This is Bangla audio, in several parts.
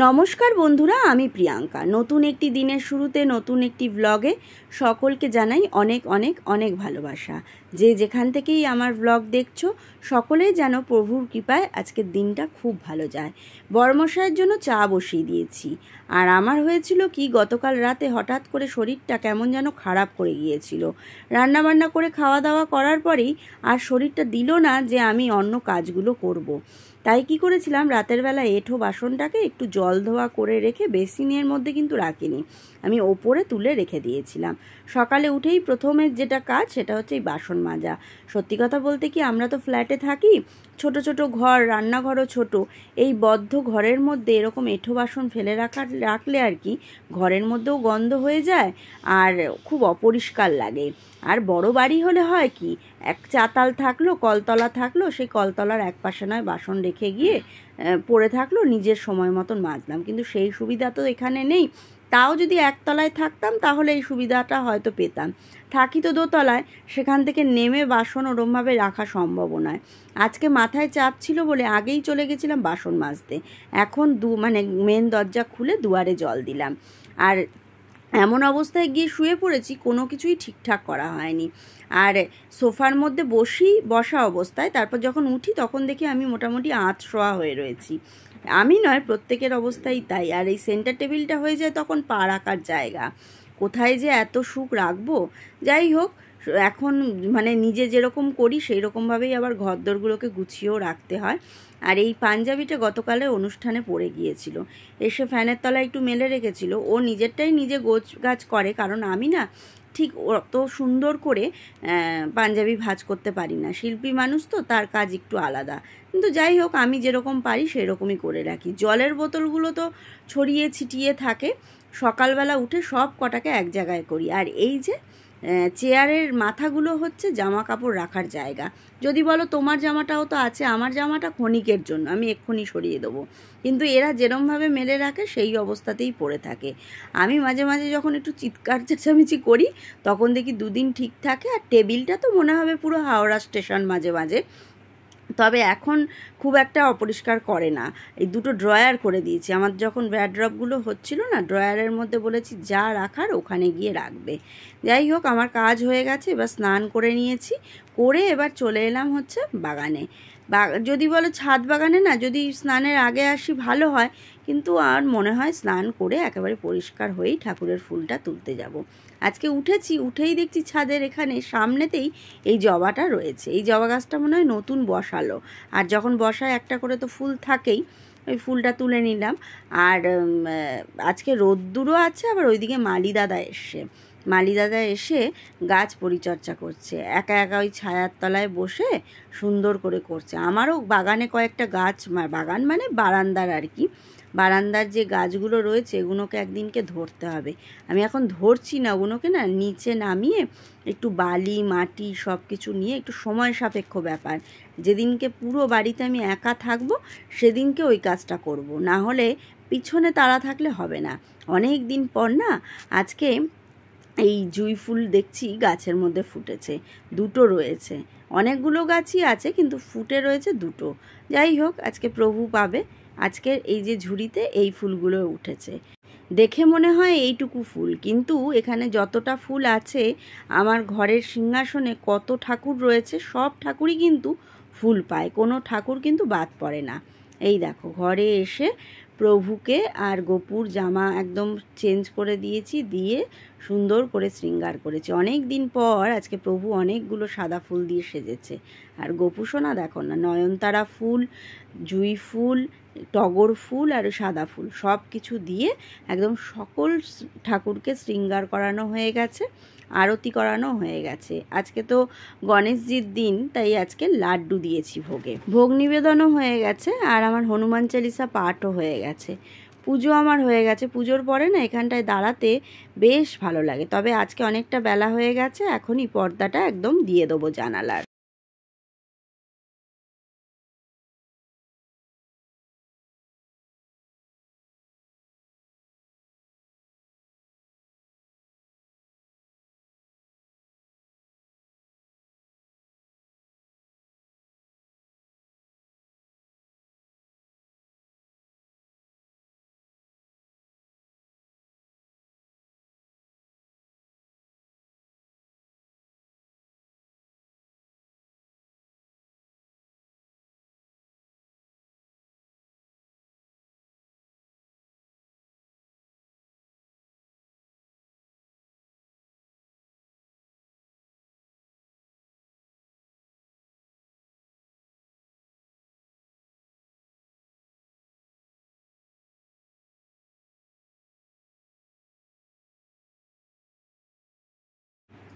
নমস্কার বন্ধুরা, আমি প্রিয়াঙ্কা। নতুন একটি দিনের শুরুতে নতুন একটি ব্লগে সকলকে জানাই অনেক অনেক অনেক ভালোবাসা। যে যেখান থেকেই আমার ব্লগ দেখছো, সকলেই যেন প্রভুর কৃপায় আজকের দিনটা খুব ভালো যায়। বড়মশাইয়ের জন্য চা বসিয়ে দিয়েছি। আর আমার হয়েছিল কি, গতকাল রাতে হঠাৎ করে শরীরটা কেমন যেন খারাপ করে গিয়েছিল। রান্নাবান্না করে খাওয়া দাওয়া করার পরেই আর শরীরটা দিল না যে আমি অন্য কাজগুলো করব। তাই কি করেছিলাম, রাতের বেলা এঁঠো বাসনটাকে একটু জল ধোয়া করে রেখে বেসিনের মধ্যে কিন্তু রাখিনি, আমি ওপরে তুলে রেখে দিয়েছিলাম। সকালে উঠেই প্রথমের যেটা কাজ সেটা হচ্ছে এই বাসন মাজা। সত্যি কথা বলতে কি, আমরা তো ফ্ল্যাটে থাকি, ছোট ছোট ঘর, রান্নাঘরও ছোট। এই বদ্ধ ঘরের মধ্যে এরকম এঁঠো বাসন ফেলে রাখলে আর কি ঘরের মধ্যেও গন্ধ হয়ে যায় আর খুব অপরিষ্কার লাগে। আর বড় বাড়ি হলে হয় কি, এক চাতাল থাকলো, কলতলা থাকলো, সেই কলতলার এক পাশে নয় বাসন রেখে গিয়ে পড়ে থাকলো, নিজের সময় মতন মাজলাম। কিন্তু সেই সুবিধা তো এখানে নেই। তাও যদি একতলায় থাকতাম তাহলে এই সুবিধাটা হয়তো পেতাম। থাকি তো দোতলায়, সেখান থেকে নেমে বাসন ওরমভাবে রাখা সম্ভব নয়। আজকে মাথায় চাপ ছিল বলে আগেই চলে গেছিলাম বাসন মাজতে। এখন মেন দরজা খুলে দুয়ারে জল দিলাম। আর এমন অবস্থায় গিয়ে শুয়ে পড়েছি, কোনো কিছুই ঠিকঠাক করা হয়নি। আর সোফার মধ্যে বসা অবস্থায় তারপর যখন উঠি তখন দেখি আমি মোটামুটি শোয়া হয়ে রয়েছি। আমি নয়, প্রত্যেকের অবস্থাই তাই। আর এই সেন্টার টেবিলটা হয়ে যায় তখন পা রাখার জায়গা। কোথায় যে এত সুখ রাখবো। যাই হোক, এখন নিজে যেরকম করি সেই রকমভাবেই আবার ঘরদোরগুলোকে গুছিয়েও রাখতে হয়। আর এই পাঞ্জাবিটা গতকালের অনুষ্ঠানে পরে গিয়েছিল, এসে ফ্যানের তলায় একটু মেলে রেখেছিল। ও নিজেরটাই নিজে গাছ করে, কারণ আমি না ঠিক অত সুন্দর করে পাঞ্জাবি ভাঁজ করতে পারি না। শিল্পী মানুষ তো, তার কাজ একটু আলাদা। কিন্তু যাই হোক, আমি যেরকম পারি সেরকমই করে রাখি। জলের বোতলগুলো তো ছড়িয়ে ছিটিয়ে থাকে, সকালবেলা উঠে সব কটাকে এক জায়গায় করি। আর এই যে চেয়ারের মাথাগুলো হচ্ছে জামা কাপড় রাখার জায়গা। যদি বলো তোমার জামাটাও তো আছে, আমার জামাটা ক্ষণিকের জন্য, আমি এক্ষুনি সরিয়ে দেবো। কিন্তু এরা যেরমভাবে মেলে রাখে সেই অবস্থাতেই পড়ে থাকে। আমি মাঝে মাঝে যখন একটু চিৎকার চেঁচামেচি করি তখন দেখি দুদিন ঠিক থাকে। আর টেবিলটা তো মনে হবে পুরো হাওড়া স্টেশন মাঝে মাঝে। তবে এখন খুব একটা অপরিষ্কার করে না। এই দুটো ড্রয়ার করে দিয়েছি। আমার যখন ব্যাড্রপগুলো হচ্ছিল না, ড্রয়ারের মধ্যে বলেছি যা রাখার ওখানে গিয়ে রাখবে। যাই হোক, আমার কাজ হয়ে গেছে। এবার স্নান করে নিয়েছি, করে এবার চলে এলাম হচ্ছে বাগানে। যদি বলো ছাদ বাগানে না, যদি স্নানের আগে আসি ভালো হয়, কিন্তু আর মনে হয় স্নান করে একেবারে পরিষ্কার হয়েই ঠাকুরের ফুলটা তুলতে যাব। আজকে উঠেই দেখছি ছাদের এখানে সামনেতেই এই জবাটা রয়েছে। এই জবা গাছটা মনে হয় নতুন বসালো, আর যখন বসায় একটা করে তো ফুল থাকেই, ওই ফুলটা তুলে নিলাম। আর আজকে রোদ্দুরও আছে, আবার ওইদিকে মালি দাদা এসে গাছ পরিচর্যা করছে। একা একা ওই ছায়ার তলায় বসে সুন্দর করে করছে। আমারও বাগানে কয়েকটা গাছ, বাগান মানে বারান্দার আর কি, বারান্দার যে গাছগুলো রয়েছে এগুলোকে একদিনকে ধরতে হবে। আমি এখন ধরছি না, ওগুলোকে না নিচে নামিয়ে একটু বালি মাটি সব কিছু নিয়ে, একটু সময় সাপেক্ষ ব্যাপার। যেদিনকে পুরো বাড়িতে আমি একা থাকবো সেদিনকে ওই কাজটা করব, না হলে পিছনে তাড়া থাকলে হবে না। অনেক দিন পর না আজকে এই জুঁই ফুল দেখছি গাছের মধ্যে ফুটেছে, দুটো রয়েছে। অনেকগুলো গাছই আছে কিন্তু ফুটে রয়েছে দুটো। যাই হোক, আজকে প্রভু পাবে। আজকের এই যে ঝুড়িতে এই ফুলগুলো উঠেছে, দেখে মনে হয় এইটুকু ফুল, কিন্তু এখানে যতটা ফুল আছে, আমার ঘরের সিংহাসনে কত ঠাকুর রয়েছে, সব ঠাকুরই কিন্তু ফুল পায়, কোনো ঠাকুর কিন্তু বাদ পড়ে না। এই দেখো, ঘরে এসে প্রভুকে আর গোপুর জামা একদম চেঞ্জ করে দিয়েছি, দিয়ে সুন্দর করে শৃঙ্গার করেছি। অনেক দিন পর আজকে প্রভু অনেকগুলো সাদা ফুল দিয়ে সেজেছে। আর গোপু সোনা দেখো না, নয়নতারা ফুল, জুঁই ফুল, টগর ফুল আর সাদা ফুল সব কিছু দিয়ে একদম সকল ঠাকুরকে শৃঙ্গার করানো হয়ে গেছে, আরতি করানো হয়ে গেছে। আজকে তো গণেশজির দিন, তাই আজকে লাড্ডু দিয়েছি ভোগে, ভোগ নিবেদনও হয়ে গেছে। আর আমার হনুমান চালিসা পাঠও হয়ে গেছে, পুজো আমার হয়ে গেছে। পুজোর পরে না এখানটায় দাঁড়াতে বেশ ভালো লাগে। তবে আজকে অনেকটা বেলা হয়ে গেছে, এখনই পর্দাটা একদম দিয়ে দেবো জানালার।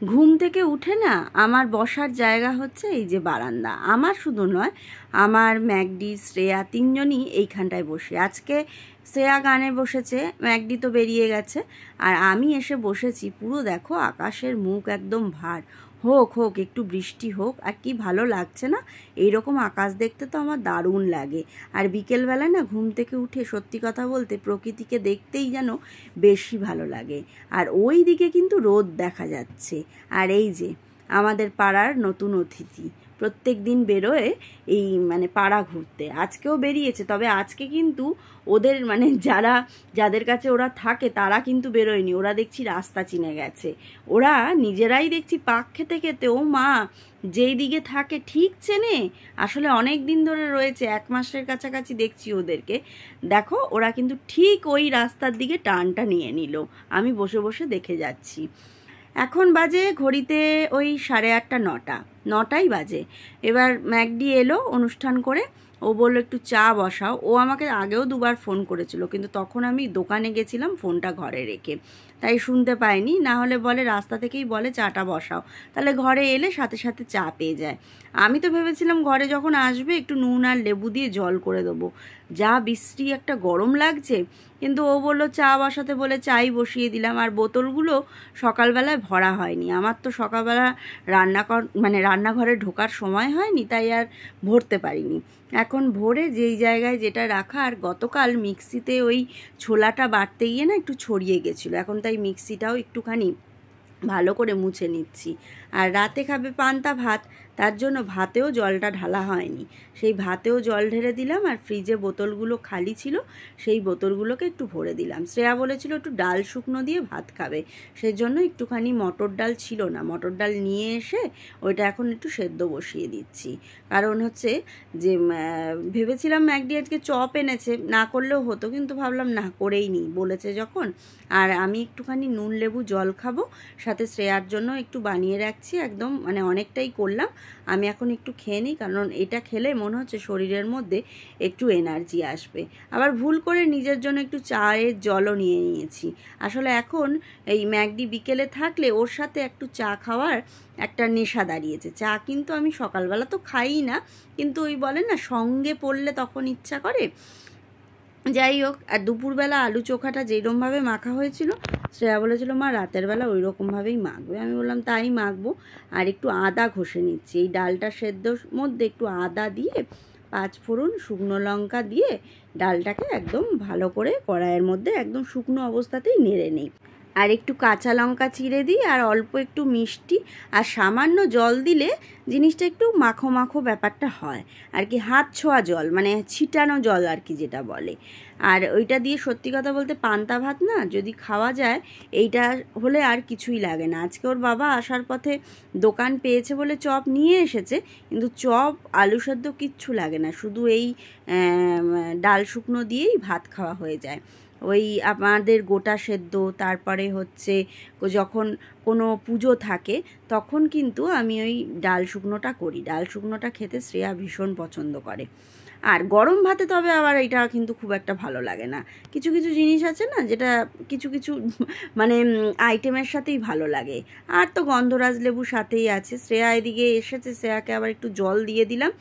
ঘুম থেকে উঠে না আমার বসার জায়গা হচ্ছে এই যে বারান্দা। আমার শুধু নয়, আমার ম্যাগডি, শ্রেয়া তিনজনই এইখানটায় বসে। আজকে শ্রেয়া গানে বসেছে, ম্যাগডি তো বেরিয়ে গেছে, আর আমি এসে বসেছি। পুরো দেখো আকাশের মুখ একদম ভার। হোক হোক একটু বৃষ্টি হোক, আর কি ভালো লাগছে না? এইরকম আকাশ দেখতে তো আমার দারুণ লাগে। আর বিকেলবেলায় না ঘুম থেকে উঠে সত্যি কথা বলতে প্রকৃতিকে দেখতেই যেন বেশি ভালো লাগে। আর ওই দিকে কিন্তু রোদ দেখা যাচ্ছে। আর এই যে আমাদের পাড়ার নতুন অতিথি প্রত্যেক দিন বেরোয় এই মানে পাড়া ঘুরতে, আজকেও বেরিয়েছে। তবে আজকে কিন্তু ওদের মানে যাদের কাছে ওরা থাকে তারা কিন্তু বেরোয়নি, ওরা দেখছি রাস্তা চিনে গেছে। ওরা নিজেরাই দেখছি পাক খেতে খেতে, ও মা, যেই দিকে থাকে ঠিক চেনে। আসলে অনেক দিন ধরে রয়েছে, 1 মাসের কাছাকাছি দেখছি ওদেরকে। দেখো ওরা কিন্তু ঠিক ওই রাস্তার দিকে টানটা নিয়ে নিল, আমি বসে বসে দেখে যাচ্ছি। এখন বাজে ঘড়িতে ওই 8:30 9টাই বাজে। এবার ম্যাগডি এলো অনুষ্ঠান করে, ও বললো একটু চা বসাও। ও আমাকে আগেও 2বার ফোন করেছিল, কিন্তু তখন আমি দোকানে গেছিলাম, ফোনটা ঘরে রেখে, তাই শুনতে পাইনি। না হলে বলে রাস্তা থেকেই বলে চাটা বসাও, তাহলে ঘরে এলে সাথে সাথে চা পেয়ে যায়। আমি তো ভেবেছিলাম ঘরে যখন আসবে একটু নুন আর লেবু দিয়ে জল করে দেবো, যা বিশ্রী একটা গরম লাগছে। কিন্তু ও বললো চা বসাতে, বলে চাই বসিয়ে দিলাম। আর বোতলগুলো সকালবেলায় ভরা হয়নি, আমার তো সকালবেলা রান্নাঘরে ঢোকার সময় হয়নি, তাই আর ভরতে পারিনি। এখন ভরে যেই জায়গায় যেটা রাখা, আর গতকাল মিক্সিতে ওই ছোলাটা বাটতে গিয়ে না একটু ছড়িয়ে গেছিলো, এখন তাই মিক্সিটাও একটুখানি ভালো করে মুছে নিচ্ছি। আর রাতে খাবে পান্তা ভাত, তার জন্য ভাতেও জলটা ঢালা হয়নি, সেই ভাতেও জল ঢেলে দিলাম। আর ফ্রিজে বোতলগুলো খালি ছিল, সেই বোতলগুলোকে একটু ভরে দিলাম। শ্রেয়া বলেছিল একটু ডাল শুকনো দিয়ে ভাত খাবে, সেই জন্য একটুখানি মটর ডাল ছিল না, মটর ডাল নিয়ে এসে ওইটা এখন একটু সেদ্ধ বসিয়ে দিচ্ছি। কারণ হচ্ছে যে ভেবেছিলাম ম্যাগডি আজকে চপ এনেছে, না করলেও হতো, কিন্তু ভাবলাম না, করেই নিই বলেছে যখন। আর আমি একটুখানি নুন লেবু জল খাবো, সাথে শ্রেয়ার জন্য একটু বানিয়ে রাখছি, একদম মানে অনেকটাই করলাম। আমি এখন একটু খেয়ে নিই, কারণ এটা খেলে মনে হচ্ছে শরীরের মধ্যে একটু এনার্জি আসবে। আবার ভুল করে নিজের জন্য একটু চায়ের জলও নিয়ে নিয়েছি। আসলে এখন এই ম্যাগডি বিকেলে থাকলে ওর সাথে একটু চা খাওয়ার একটা নেশা দাঁড়িয়েছে। চা কিন্তু আমি সকালবেলা তো খাই না, কিন্তু ওই বলে না সঙ্গে পড়লে তখন ইচ্ছা করে। যাই হোক, আর দুপুরবেলা আলু চোখাটা যেরকমভাবে মাখা হয়েছিল, শ্রেয়া বলেছিল মা রাতের বেলা ওই রকমভাবেই মাখবে। আমি বললাম তাই মাখবো। আর একটু আদা ঘষে নিচ্ছি, এই ডালটা সেদ্ধর মধ্যে একটু আদা দিয়ে, 5 ফোড়ন, শুকনো লঙ্কা দিয়ে ডালটাকে একদম ভালো করে কড়াইয়ের মধ্যে একদম শুকনো অবস্থাতেই নেড়ে নিই। আর একটু কাঁচা লঙ্কা চিড়ে দিই, আর অল্প একটু মিষ্টি আর সামান্য জল দিলে জিনিসটা একটু মাখো মাখো ব্যাপারটা হয় আর কি, হাত ছোঁয়া জল, মানে ছিটানো জল আর কি যেটা বলে। আর ওইটা দিয়ে সত্যি কথা বলতে পান্তা ভাত না যদি খাওয়া যায়, এইটা হলে আর কিছুই লাগে না। আজকে ওর বাবা আসার পথে দোকান পেয়েছে বলে চপ নিয়ে এসেছে, কিন্তু চপ আলু সেদ্ধ কিচ্ছু লাগে না, শুধু এই ডাল শুকনো দিয়েই ভাত খাওয়া হয়ে যায়। ওই আমাদের গোটা সেদ্ধ, তারপরে হচ্ছে যখন কোনো পুজো থাকে তখন কিন্তু আমি ওই ডাল শুকনোটা করি। ডাল শুকনোটা খেতে শ্রেয়া ভীষণ পছন্দ করে। আর গরম ভাতে তবে আবার এটা কিন্তু খুব একটা ভালো লাগে না। কিছু কিছু জিনিস আছে না যেটা কিছু কিছু মানে আইটেমের সাথেই ভালো লাগে। আর তো গন্ধরাজ লেবু সাথেই আছে। শ্রেয়া এদিকে এসেছে, শ্রেয়াকে আবার একটু জল দিয়ে দিলাম।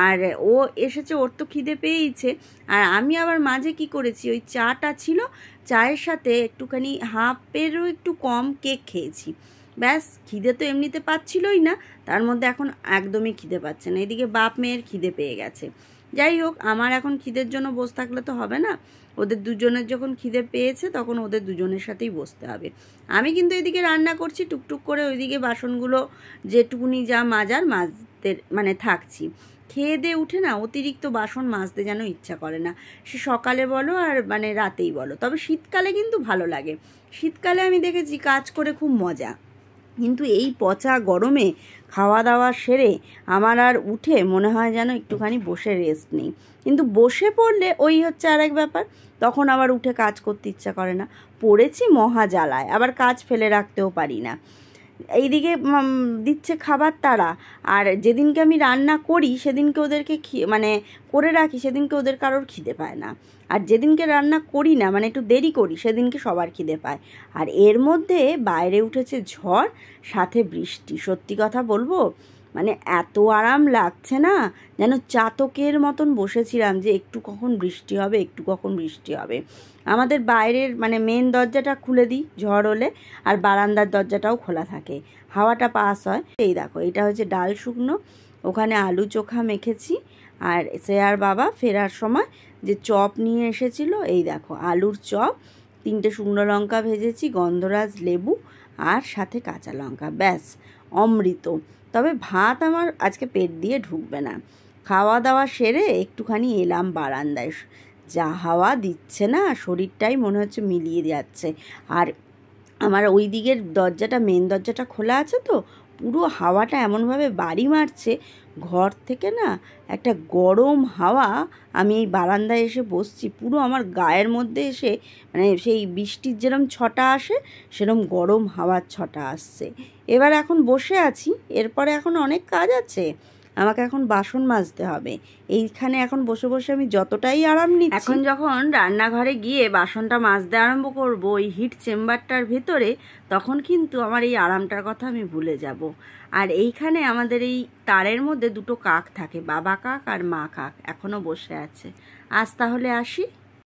আর ও এসেছে, ওর তো খিদে পেয়েইছে। আর আমি আবার মাঝে কি করেছি, ওই চাটা ছিল, চায়ের সাথে একটুখানি হাফেরও একটু কম কেক খেয়েছি। ব্যাস, খিদে তো এমনিতে পাচ্ছিলই না, তার মধ্যে এখন একদমই খিদে পাচ্ছে না। এদিকে বাপ মেয়ের খিদে পেয়ে গেছে। যাই হোক, আমার এখন খিদের জন্য বসে থাকলে তো হবে না, ওদের দুজনের যখন খিদে পেয়েছে তখন ওদের দুজনের সাথেই বসতে হবে। আমি কিন্তু এদিকে রান্না করছি টুকটুক করে, ওইদিকে বাসনগুলো যেটুকুনি যা মাজার মাজতে মানে থাকছি। খেয়ে দিয়ে উঠে না অতিরিক্ত বাসন মাজতে যেন ইচ্ছা করে না, সে সকালে বলো আর মানে রাতেই বলো। তবে শীতকালে কিন্তু ভালো লাগে, শীতকালে আমি দেখেছি কাজ করে খুব মজা। কিন্তু এই পচা গরমে খাওয়া দাওয়া সেরে আমার আর উঠে মনে হয় যেন একটুখানি বসে রেস্ট নেই, কিন্তু বসে পড়লে ওই হচ্ছে আরেক ব্যাপার, তখন আবার উঠে কাজ করতে ইচ্ছা করে না। পড়েছি মহা জ্বালায়, আবার কাজ ফেলে রাখতেও পারি না। এইদিকে দিচ্ছে খাবার তারা, আর যেদিনকে আমি রান্না করি সেদিনকে ওদেরকে মানে করে রাখি, সেদিনকে ওদের কারোর খিদে পায় না। আর যেদিনকে রান্না করি না, মানে একটু দেরি করি, সেদিনকে সবার খিদে পায়। আর এর মধ্যে বাইরে উঠেছে ঝড়, সাথে বৃষ্টি। সত্যি কথা বলবো, মানে এত আরাম লাগছে না, যেন চাতকের মতন বসেছিলাম যে একটু কখন বৃষ্টি হবে, একটু কখন বৃষ্টি হবে। আমাদের বাইরের মানে মেন দরজাটা খুলে দিই ঝড় হলে, আর বারান্দার দরজাটাও খোলা থাকে, হাওয়াটা পাস হয়। এই দেখো, এটা হচ্ছে ডাল শুকনো, ওখানে আলু চোখা মেখেছি। আর আর বাবা ফেরার সময় যে চপ নিয়ে এসেছিল, এই দেখো আলুর চপ, 3টে শুকনো লঙ্কা ভেজেছি, গন্ধরাজ লেবু, আর সাথে কাঁচা লঙ্কা, ব্যাস অমৃত। তবে ভাত আমার আজকে পেট দিয়ে ঢুকবে না। খাওয়া দাওয়া সেরে একটুখানি এলাম বারান্দায়, যা হাওয়া দিচ্ছে না, শরীরটাই মনে হচ্ছে মিলিয়ে যাচ্ছে। আর আমার ওই দিকের দরজাটা, মেন দরজাটা খোলা আছে তো, পুরো হাওয়াটা এমনভাবে বাড়ি মারছে ঘর থেকে না, একটা গরম হাওয়া। আমি এই বারান্দায় এসে বসছি, পুরো আমার গায়ের মধ্যে এসে, মানে সেই বৃষ্টির যেরম ছটা আসে সেরম গরম হাওয়ার ছটা আসছে। এবার এখন বসে আছি, এরপরে এখন অনেক কাজ আছে, আমাকে এখন বাসন মাজতে হবে। এইখানে এখন বসে বসে আমি যতটাই আরাম নিচ্ছি, এখন যখন রান্নাঘরে গিয়ে বাসনটা মাজতে আরম্ভ করব ওই হিট চেম্বারটার ভিতরে, তখন কিন্তু আমার এই আরামটার কথা আমি ভুলে যাব। আর এইখানে আমাদের এই তারের মধ্যে 2টো কাক থাকে, বাবা কাক আর মা কাক, এখনও বসে আছে। আজ তাহলে আসি।